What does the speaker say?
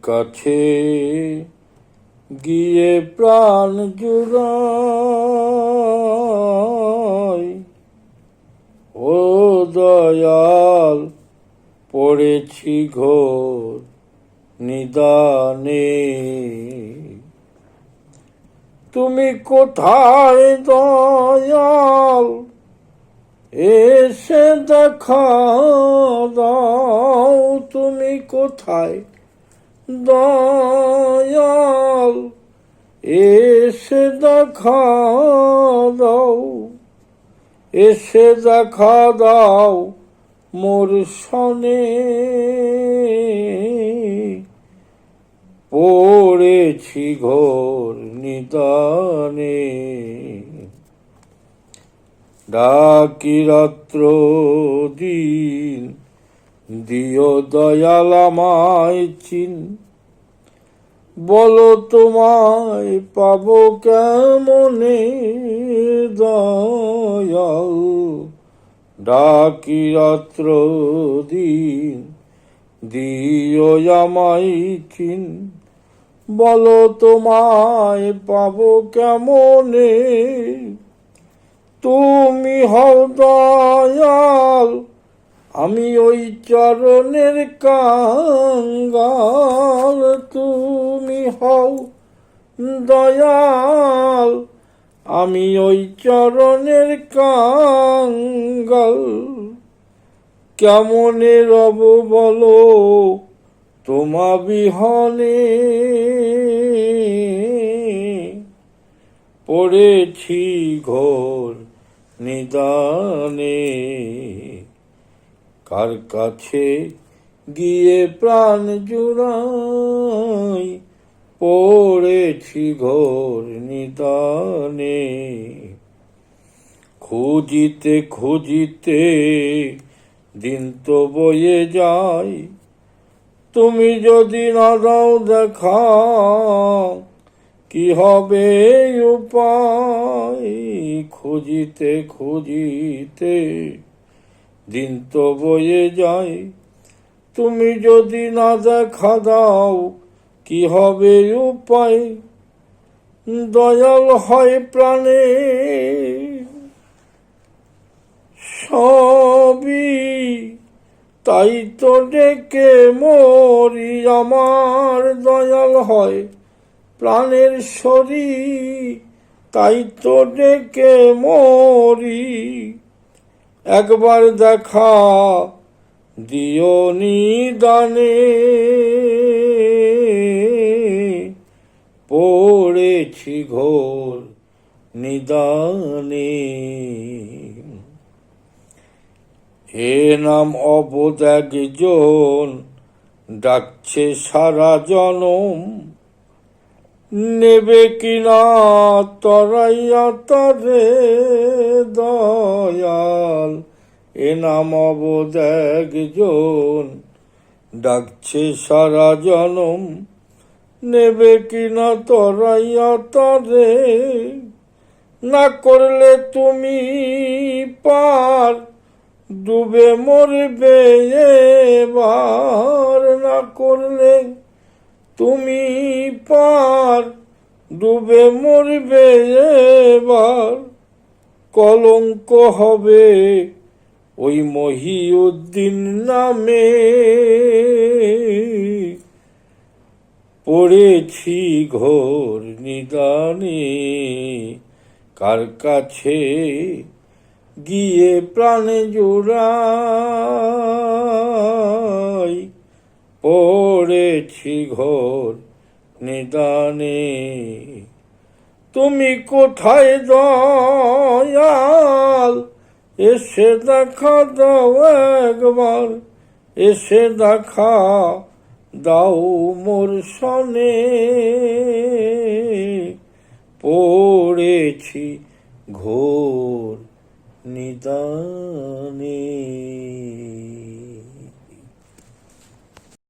কাছে গিয়ে প্রাণ জুড়াই, ও দয়াল পড়েছি ঘোর নিদানে। তুমি কোথায় দয়াল এসে দেখা দাও, তুমি কোথায় দয়াল এসে দেখা দাও, এসে দেখা দাও মোর সনে। পড়েছি ঘোর নিদানে, ডাকি রাত্র দিন দিও দয়াল আমায় চিন। বলো তোমায় পাবো কেমনে দয়াল, ডাকি রাত্র দিন দিও আমায় চিন। বলো তোমায় পাবো কেমনে, তুমি হও দয়াল আমি ওই চরণের কাঙ্গাল। তুমি হও দয়াল আমি ওই চরণের কাঙ্গাল। কেমনে রব বলো তোমা বিহনে, পড়েছি ঘোর নিদানে। কার কাছে গিয়ে প্রাণ জুড়াই, পড়েছি ঘোর নিদানে। খুঁজিতে খুঁজিতে দিন তো বয়ে যায়, তুমি যদি না দাও দেখা কি হবে উপায়। খুঁজিতে খুঁজিতে দিন তো বয়ে যায়, তুমি যদি না দেখা দাও কি হবে উপায়। দয়াল হয় প্রাণে সবই, তাই তো ডেকে মরি। আমার দয়াল হয় প্রাণের শরীর, তাই তো ডেকে মরি। একবার দেখা দিও নিদানে, পড়েছি ঘোর নিদানে। এ নাম অবোধ একজন ডাকছে সারা জনম, নেবে কিনা তরাইয়া তারে দয়াল। এ নাম অবোধ একজন ডাকছে সারা জনম, নেবে কিনা তরাইয়া তারে। না করলে তুমি পার ডুবে মরবে এবার। না করলে তুমি পার ডুবে মরবে এবার। কলঙ্ক হবে ওই মহিউদ্দিন নামে, পড়েছি ঘোর নিদানে। কার কাছে গিয়ে প্রাণ জুড়াই, পড়েছি ঘোর নিদানে। তুমি কোথায় দয়াল এসে দেখা দাও একবার, এসে দেখা দাও মোর সনে। পড়েছি ঘোর নিদানে।